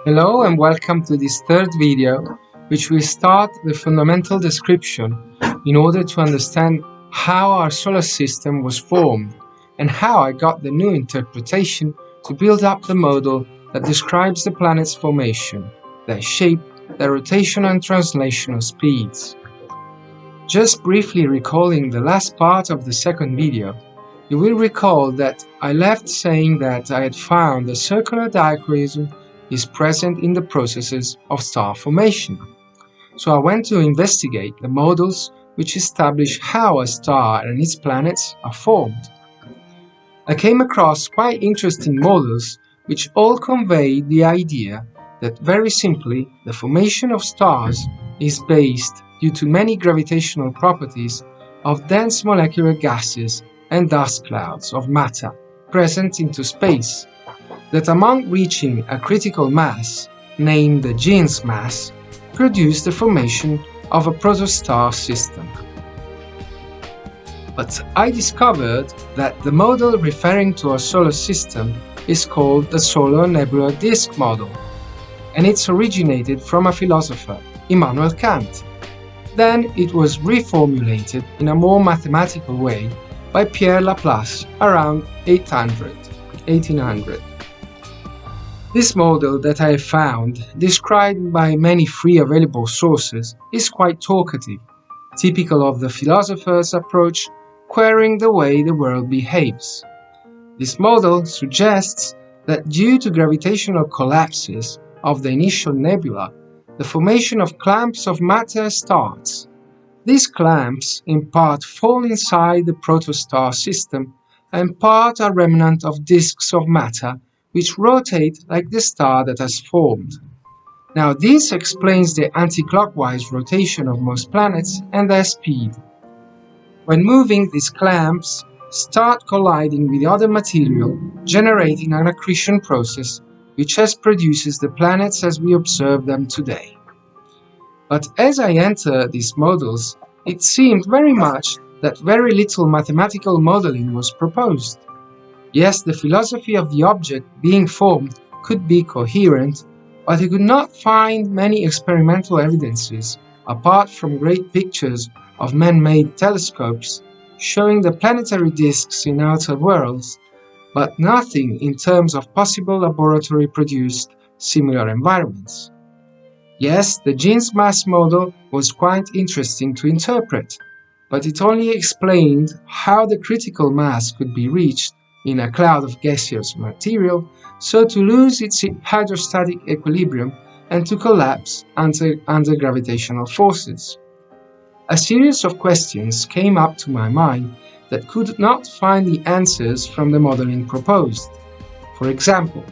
Hello and welcome to this third video, which will start the fundamental description in order to understand how our solar system was formed and how I got the new interpretation to build up the model that describes the planet's formation, their shape, their rotational and translational speeds. Just briefly recalling the last part of the second video, you will recall that I left saying that I had found a circular dichroism is present in the processes of star formation. So I went to investigate the models which establish how a star and its planets are formed. I came across quite interesting models which all convey the idea that very simply the formation of stars is based due to many gravitational properties of dense molecular gases and dust clouds of matter present into space, that among reaching a critical mass, named the Jeans mass, produce the formation of a protostar system. But I discovered that the model referring to our solar system is called the Solar Nebula Disk model, and it's originated from a philosopher, Immanuel Kant. Then it was reformulated in a more mathematical way by Pierre Laplace around 1800. This model that I have found, described by many free available sources, is quite talkative, typical of the philosopher's approach, querying the way the world behaves. This model suggests that due to gravitational collapses of the initial nebula, the formation of clumps of matter starts. These clumps in part fall inside the protostar system and part are remnant of disks of matter which rotate like the star that has formed. Now this explains the anti-clockwise rotation of most planets and their speed. When moving, these clamps start colliding with other material, generating an accretion process which produces the planets as we observe them today. But as I entered these models, it seemed very much that very little mathematical modeling was proposed. Yes, the philosophy of the object being formed could be coherent, but I could not find many experimental evidences, apart from great pictures of man-made telescopes showing the planetary disks in outer worlds, but nothing in terms of possible laboratory-produced similar environments. Yes, the Jeans mass model was quite interesting to interpret, but it only explained how the critical mass could be reached in a cloud of gaseous material, so to lose its hydrostatic equilibrium and to collapse under gravitational forces. A series of questions came up to my mind that could not find the answers from the modeling proposed. For example,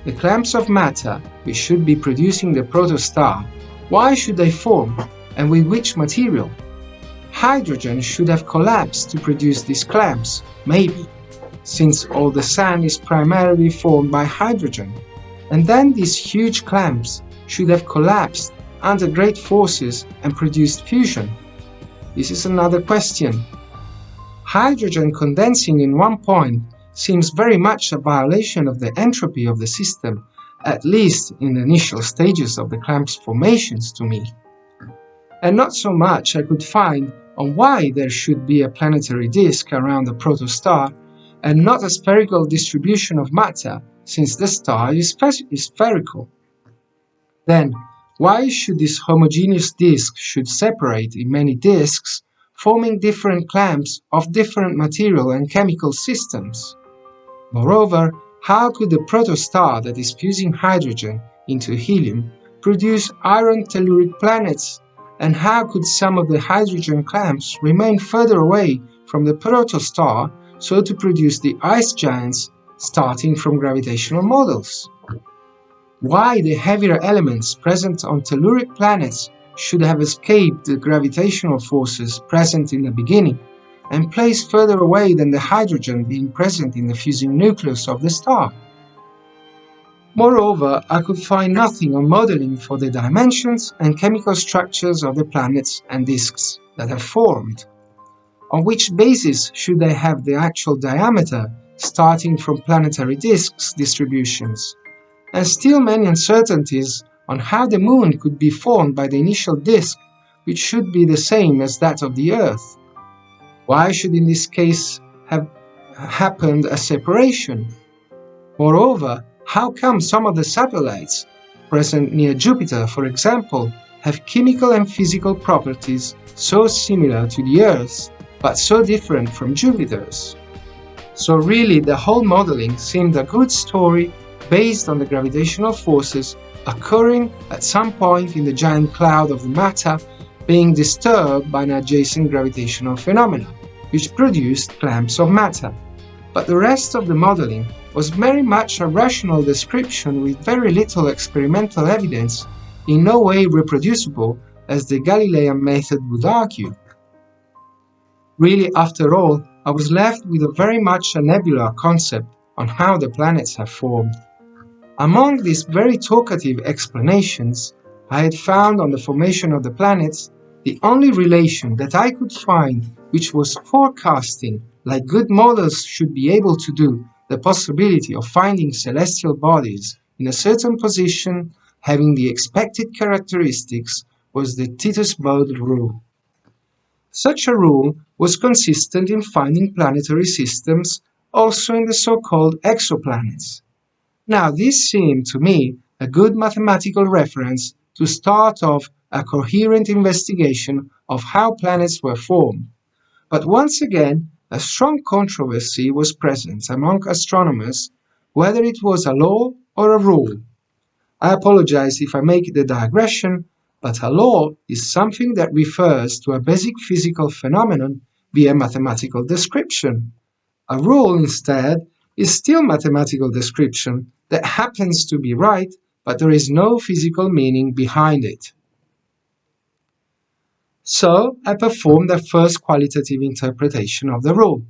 the clumps of matter which should be producing the protostar, why should they form and with which material? Hydrogen should have collapsed to produce these clumps, maybe, since all the sand is primarily formed by hydrogen, and then these huge clamps should have collapsed under great forces and produced fusion. This is another question. Hydrogen condensing in one point seems very much a violation of the entropy of the system, at least in the initial stages of the clamp's formations to me. And not so much I could find on why there should be a planetary disk around the protostar and not a spherical distribution of matter, since the star is spherical. Then, why should this homogeneous disk should separate in many disks, forming different clamps of different material and chemical systems? Moreover, how could the protostar that is fusing hydrogen into helium produce iron telluric planets, and how could some of the hydrogen clamps remain further away from the protostar so to produce the ice giants starting from gravitational models? Why the heavier elements present on telluric planets should have escaped the gravitational forces present in the beginning and placed further away than the hydrogen being present in the fusing nucleus of the star? Moreover, I could find nothing on modeling for the dimensions and chemical structures of the planets and disks that have formed. On which basis should they have the actual diameter starting from planetary disks distributions? and still many uncertainties on how the Moon could be formed by the initial disk, which should be the same as that of the Earth. Why should in this case have happened a separation? Moreover, how come some of the satellites present near Jupiter, for example, have chemical and physical properties so similar to the Earth's, but so different from Jupiter's? So really, the whole modeling seemed a good story based on the gravitational forces occurring at some point in the giant cloud of the matter being disturbed by an adjacent gravitational phenomenon, which produced clumps of matter. But the rest of the modeling was very much a rational description with very little experimental evidence, in no way reproducible as the Galilean method would argue. Really, after all, I was left with a very much a nebular concept on how the planets have formed. Among these very talkative explanations, I had found on the formation of the planets the only relation that I could find which was forecasting, like good models should be able to do, the possibility of finding celestial bodies in a certain position having the expected characteristics, was the Titus-Bode rule. Such a rule was consistent in finding planetary systems also in the so-called exoplanets. Now this seemed to me a good mathematical reference to start off a coherent investigation of how planets were formed. But once again, a strong controversy was present among astronomers whether it was a law or a rule. I apologize if I make the digression, but a law is something that refers to a basic physical phenomenon via mathematical description. A rule, instead, is still mathematical description that happens to be right, but there is no physical meaning behind it. So I performed a first qualitative interpretation of the rule,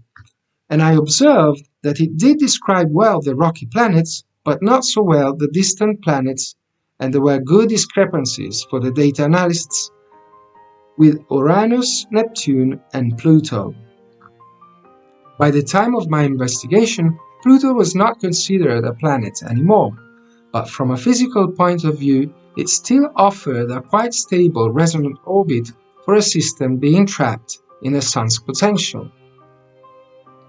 and I observed that it did describe well the rocky planets, but not so well the distant planets, and there were good discrepancies for the data analysts with Uranus, Neptune, and Pluto. By the time of my investigation, Pluto was not considered a planet anymore, but from a physical point of view, it still offered a quite stable resonant orbit for a system being trapped in the Sun's potential.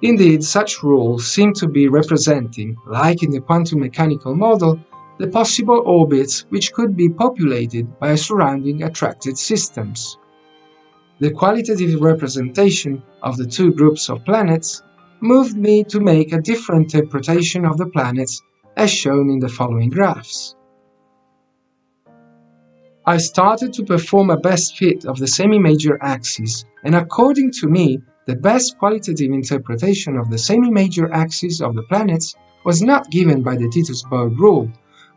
Indeed, such rules seem to be representing, like in the quantum mechanical model, the possible orbits which could be populated by surrounding attracted systems. The qualitative representation of the two groups of planets moved me to make a different interpretation of the planets as shown in the following graphs. I started to perform a best fit of the semi-major axis, and according to me, the best qualitative interpretation of the semi-major axis of the planets was not given by the Titus-Bode rule,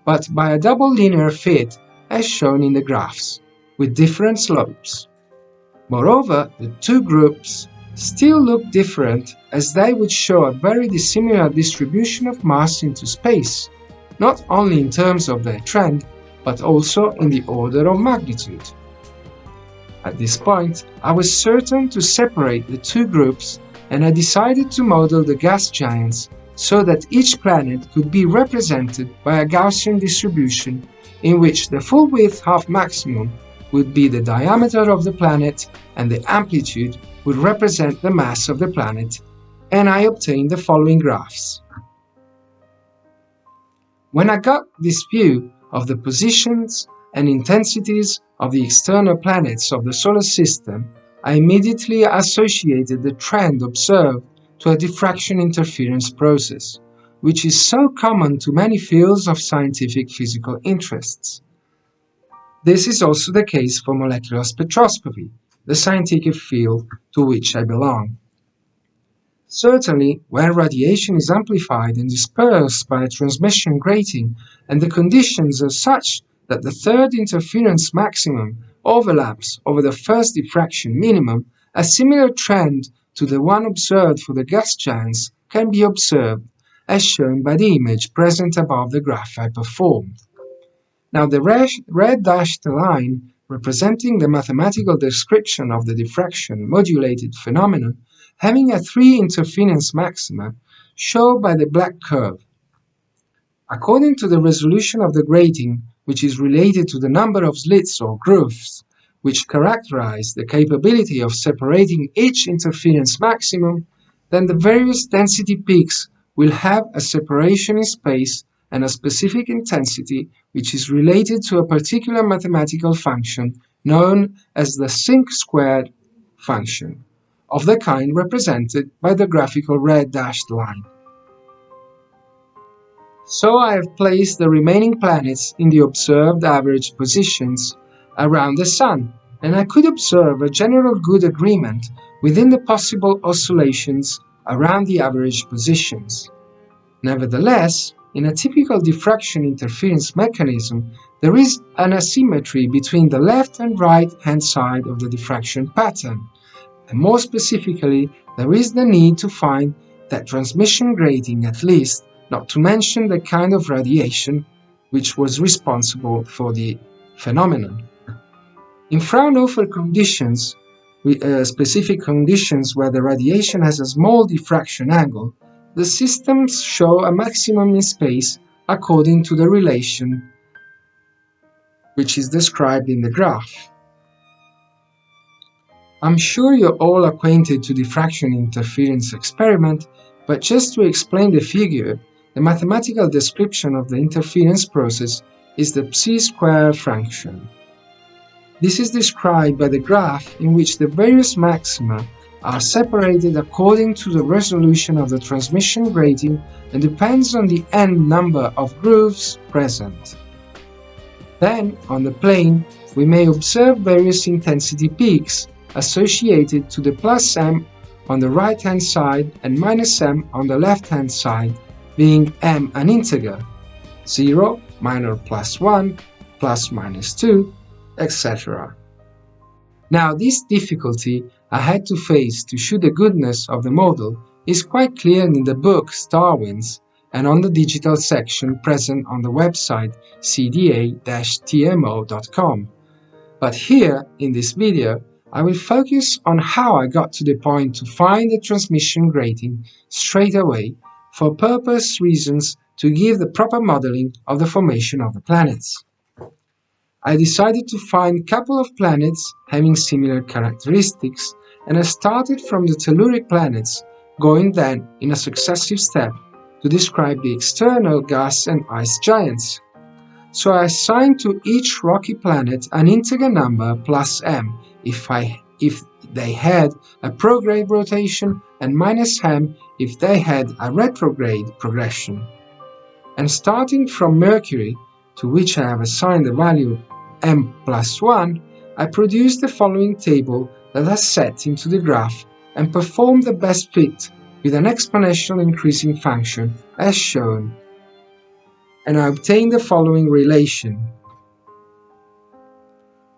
but by a double linear fit as shown in the graphs, with different slopes. Moreover, the two groups still look different as they would show a very dissimilar distribution of mass into space, not only in terms of their trend, but also in the order of magnitude. At this point, I was certain to separate the two groups, and I decided to model the gas giants so that each planet could be represented by a Gaussian distribution in which the full width half maximum would be the diameter of the planet and the amplitude would represent the mass of the planet, and I obtained the following graphs. When I got this view of the positions and intensities of the external planets of the solar system, I immediately associated the trend observed to a diffraction interference process, which is so common to many fields of scientific physical interests. This is also the case for molecular spectroscopy, the scientific field to which I belong. Certainly, where radiation is amplified and dispersed by a transmission grating and the conditions are such that the third interference maximum overlaps over the first diffraction minimum, a similar trend to the one observed for the gas giants can be observed, as shown by the image present above the graph I performed. Now the red dashed line representing the mathematical description of the diffraction modulated phenomenon having a 3 interference maxima shown by the black curve. According to the resolution of the grating, which is related to the number of slits or grooves, which characterize the capability of separating each interference maximum, then the various density peaks will have a separation in space and a specific intensity which is related to a particular mathematical function known as the sinc-squared function, of the kind represented by the graphical red dashed line. So I have placed the remaining planets in the observed average positions around the Sun, and I could observe a general good agreement within the possible oscillations around the average positions. Nevertheless, in a typical diffraction interference mechanism, there is an asymmetry between the left and right hand side of the diffraction pattern, and more specifically, there is the need to find that transmission grating at least, not to mention the kind of radiation which was responsible for the phenomenon. In Fraunhofer conditions, specific conditions where the radiation has a small diffraction angle, the systems show a maximum in space according to the relation which is described in the graph. I'm sure you're all acquainted to diffraction interference experiment, but just to explain the figure, the mathematical description of the interference process is the psi-square function. This is described by the graph in which the various maxima are separated according to the resolution of the transmission grating and depends on the n number of grooves present. Then, on the plane, we may observe various intensity peaks associated to the plus m on the right-hand side and minus m on the left-hand side, being m an integer, 0, minor plus 1, plus minus 2, etc. Now, this difficulty I had to face to show the goodness of the model is quite clear in the book Starwinds and on the digital section present on the website CDA-TMO.com. But here, in this video, I will focus on how I got to the point to find the transmission grating straight away for purpose reasons to give the proper modeling of the formation of the planets. I decided to find a couple of planets having similar characteristics, and I started from the telluric planets, going then in a successive step to describe the external gas and ice giants. So I assigned to each rocky planet an integer number plus m if they had a prograde rotation and minus m if they had a retrograde progression. And starting from Mercury, to which I have assigned the value m plus 1, I produced the following table that I set into the graph and performed the best fit with an exponential increasing function as shown. And I obtained the following relation.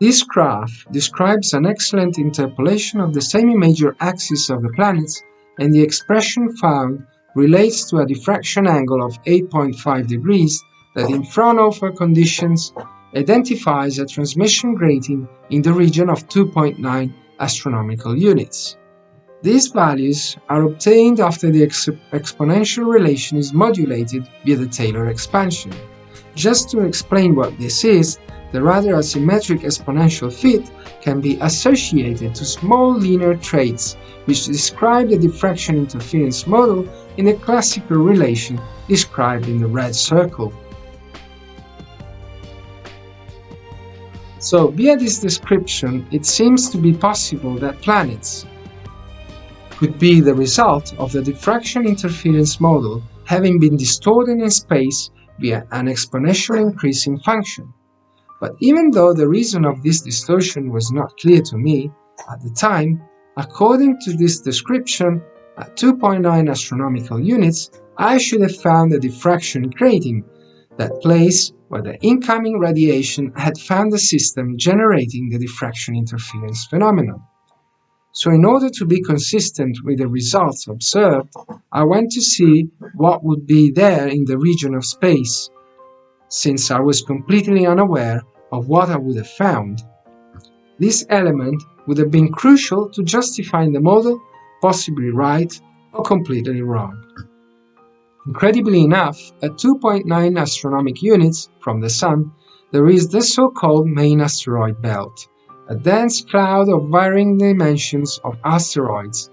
This graph describes an excellent interpolation of the semi-major axis of the planets, and the expression found relates to a diffraction angle of 8.5 degrees that in Fraunhofer conditions identifies a transmission grating in the region of 2.9 astronomical units. These values are obtained after the exponential relation is modulated via the Taylor expansion. Just to explain what this is, the rather asymmetric exponential fit can be associated to small linear traits which describe the diffraction interference model in the classical relation described in the red circle. So, via this description, it seems to be possible that planets could be the result of the diffraction interference model having been distorted in space via an exponential increasing function. But even though the reason of this distortion was not clear to me at the time, according to this description, at 2.9 astronomical units, I should have found the diffraction grating, that place where the incoming radiation had found the system generating the diffraction interference phenomenon. So in order to be consistent with the results observed, I went to see what would be there in the region of space, since I was completely unaware of what I would have found. This element would have been crucial to justifying the model, possibly right or completely wrong. Incredibly enough, at 2.9 astronomic units from the Sun, there is the so-called main asteroid belt, a dense cloud of varying dimensions of asteroids,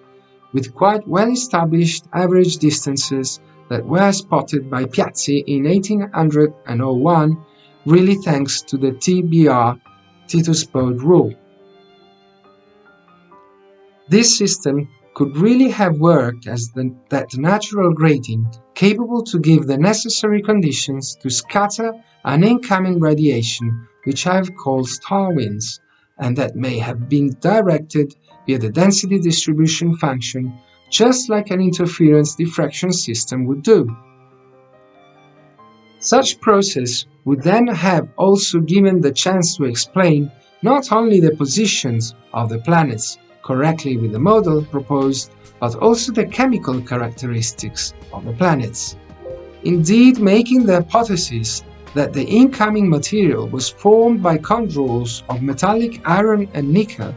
with quite well-established average distances that were spotted by Piazzi in 1801, really thanks to the TBR Titus Bode rule. This system could really have worked as that natural grating capable to give the necessary conditions to scatter an incoming radiation which I've called star winds, and that may have been directed via the density distribution function just like an interference diffraction system would do. Such process would then have also given the chance to explain not only the positions of the planets correctly with the model proposed, but also the chemical characteristics of the planets. Indeed, making the hypothesis that the incoming material was formed by chondrules of metallic iron and nickel,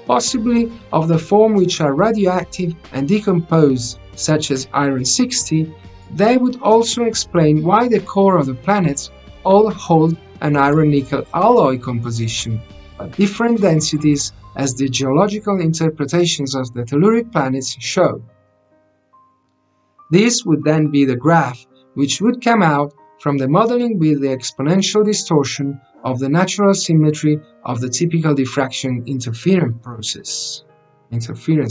possibly of the form which are radioactive and decompose, such as iron-60, they would also explain why the core of the planets all hold an iron-nickel alloy composition, at different densities as the geological interpretations of the telluric planets show. This would then be the graph which would come out from the modeling with the exponential distortion of the natural symmetry of the typical diffraction interference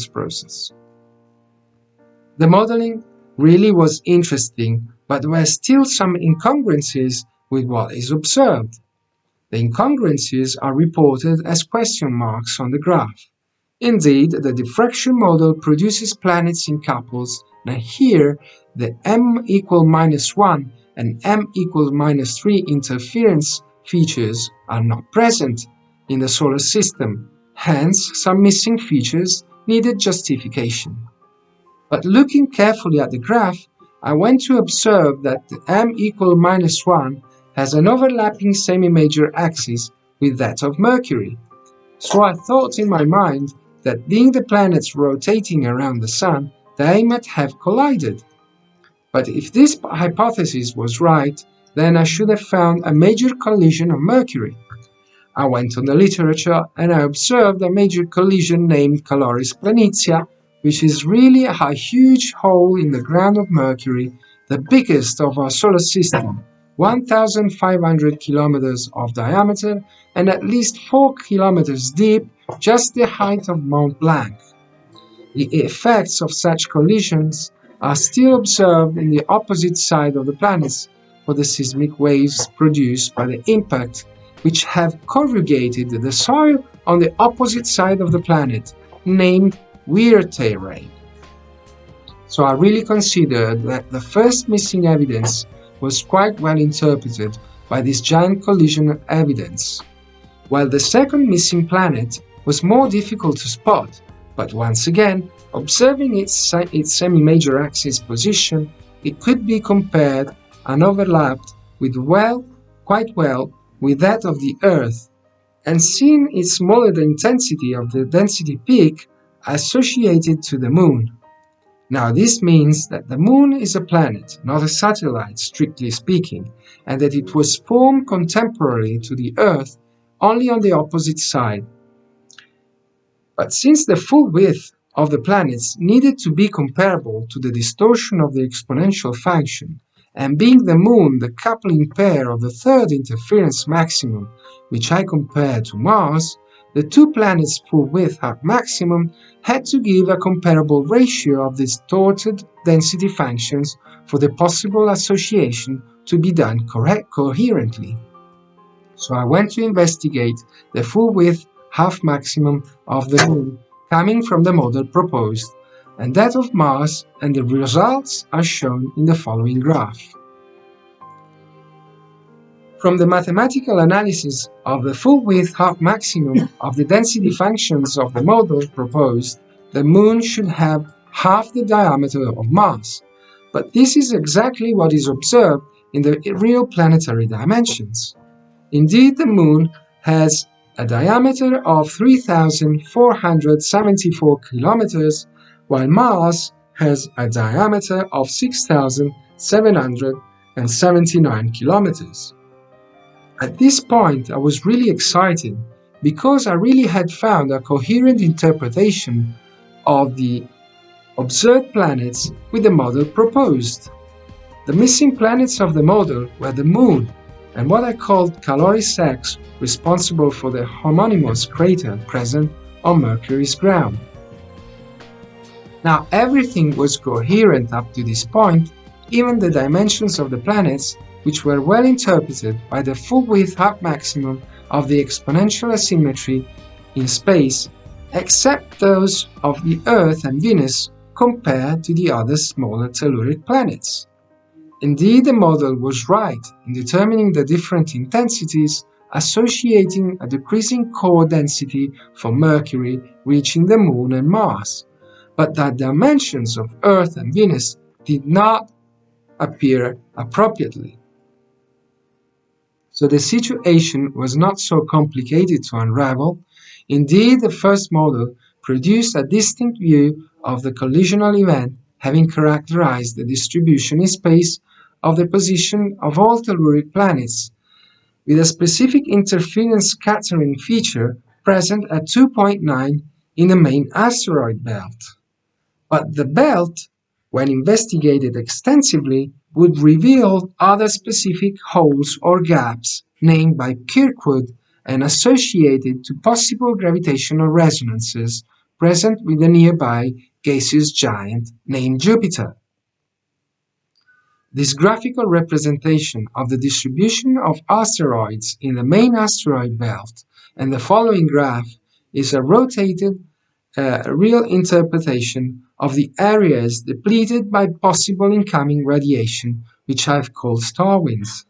process. The modeling really was interesting, but there were still some incongruencies with what is observed. The incongruencies are reported as question marks on the graph. Indeed, the diffraction model produces planets in couples, and here the m equal -1 and m equals -3 interference features are not present in the solar system, hence some missing features needed justification. But looking carefully at the graph, I went to observe that the m equal -1 has an overlapping semi-major axis with that of Mercury. So I thought in my mind that being the planets rotating around the Sun, they might have collided. But if this hypothesis was right, then I should have found a major collision of Mercury. I went on the literature and I observed a major collision named Caloris Planitia, which is really a huge hole in the ground of Mercury, the biggest of our solar system, 1,500 kilometers of diameter and at least 4 kilometers deep, just the height of Mont Blanc. The effects of such collisions are still observed in the opposite side of the planets for the seismic waves produced by the impact, which have corrugated the soil on the opposite side of the planet, named weir terrain. So I really considered that the first missing evidence was quite well interpreted by this giant collision evidence, while the second missing planet was more difficult to spot, but once again, observing its semi-major axis position, it could be compared and overlapped quite well with that of the Earth, and seen its smaller intensity of the density peak associated to the Moon. Now this means that the Moon is a planet, not a satellite strictly speaking, and that it was formed contemporary to the Earth only on the opposite side. But since the full width of the planets needed to be comparable to the distortion of the exponential function, and being the Moon the coupling pair of the third interference maximum, which I compared to Mars, the two planets' full width at maximum had to give a comparable ratio of distorted density functions for the possible association to be done coherently. So I went to investigate the full width half maximum of the Moon coming from the model proposed, and that of Mars, and the results are shown in the following graph. From the mathematical analysis of the full width half maximum of the density functions of the model proposed, the Moon should have half the diameter of Mars, but this is exactly what is observed in the real planetary dimensions. Indeed, the Moon has a diameter of 3,474 kilometers, while Mars has a diameter of 6,000 779 kilometers. At this point, I was really excited because I really had found a coherent interpretation of the observed planets with the model proposed. The missing planets of the model were the Moon and what I called Caloris X, responsible for the homonymous crater present on Mercury's ground. Now everything was coherent up to this point, even the dimensions of the planets, which were well interpreted by the full width half maximum of the exponential asymmetry in space, except those of the Earth and Venus compared to the other smaller telluric planets. Indeed, the model was right in determining the different intensities associating a decreasing core density for Mercury reaching the Moon and Mars, but that dimensions of Earth and Venus did not appear appropriately. So the situation was not so complicated to unravel. Indeed, the first model produced a distinct view of the collisional event, having characterized the distribution in space of the position of all telluric planets, with a specific interference scattering feature present at 2.9 in the main asteroid belt. But the belt, when investigated extensively, would reveal other specific holes or gaps named by Kirkwood and associated to possible gravitational resonances present with a nearby gaseous giant named Jupiter. This graphical representation of the distribution of asteroids in the main asteroid belt and the following graph is a rotated real interpretation of the areas depleted by possible incoming radiation, which I've called star winds.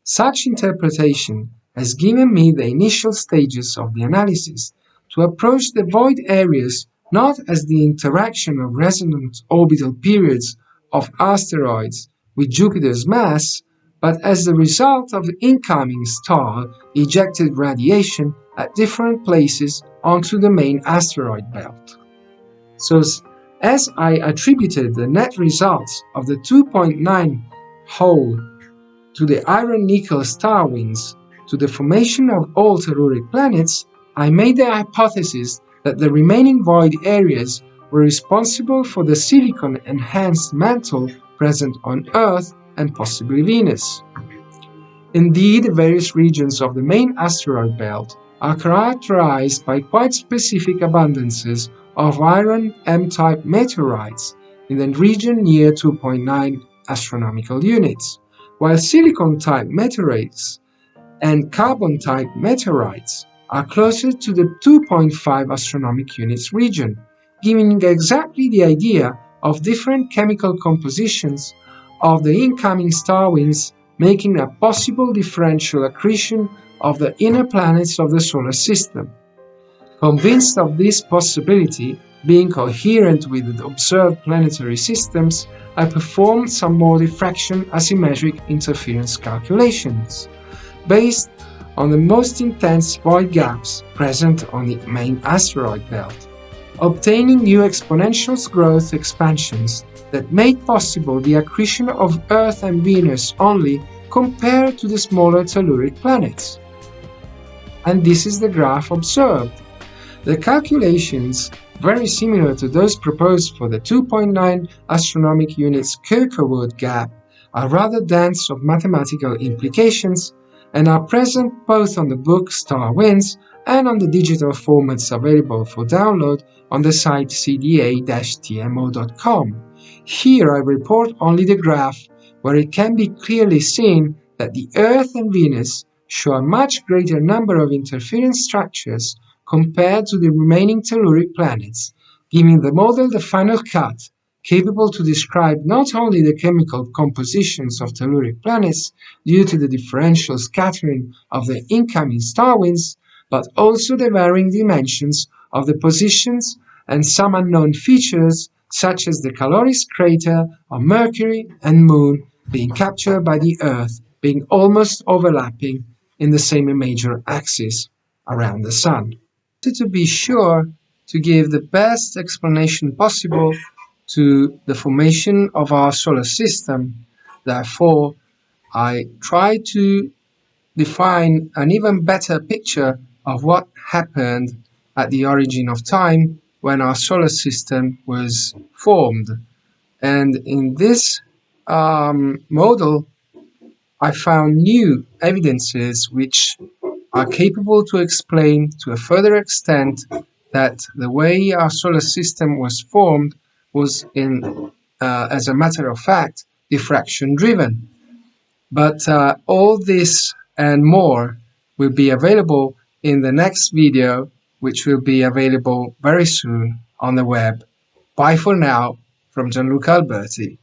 Such interpretation has given me the initial stages of the analysis to approach the void areas not as the interaction of resonant orbital periods of asteroids with Jupiter's mass, but as the result of incoming star ejected radiation at different places onto the main asteroid belt. So, as I attributed the net results of the 2.9 hole to the iron-nickel star winds to the formation of all telluric planets, I made the hypothesis that the remaining void areas were responsible for the silicon-enhanced mantle present on Earth and possibly Venus. Indeed, various regions of the main asteroid belt are characterized by quite specific abundances of iron M-type meteorites in the region near 2.9 astronomical units, while silicon-type meteorites and carbon-type meteorites are closer to the 2.5 astronomical units region, giving exactly the idea of different chemical compositions of the incoming star winds, making a possible differential accretion of the inner planets of the solar system. Convinced of this possibility being coherent with the observed planetary systems, I performed some more diffraction asymmetric interference calculations, based on the most intense void gaps present on the main asteroid belt, obtaining new exponential growth expansions that made possible the accretion of Earth and Venus only compared to the smaller telluric planets. And this is the graph observed. The calculations, very similar to those proposed for the 2.9 astronomical units Kirkwood gap, are rather dense of mathematical implications and are present both on the book Star Winds and on the digital formats available for download on the site CDA-TMO.com. Here I report only the graph, where it can be clearly seen that the Earth and Venus show a much greater number of interference structures compared to the remaining telluric planets, giving the model the final cut, capable to describe not only the chemical compositions of telluric planets due to the differential scattering of the incoming star winds, but also the varying dimensions of the positions and some unknown features such as the Caloris crater of Mercury and Moon being captured by the Earth, being almost overlapping in the same major axis around the Sun. To be sure to give the best explanation possible, to the formation of our solar system. Therefore, I try to define an even better picture of what happened at the origin of time when our solar system was formed. And in this model, I found new evidences which are capable to explain to a further extent that the way our solar system was formed was as a matter of fact, diffraction driven. But all this and more will be available in the next video, which will be available very soon on the web. Bye for now from Gianluca Alberti.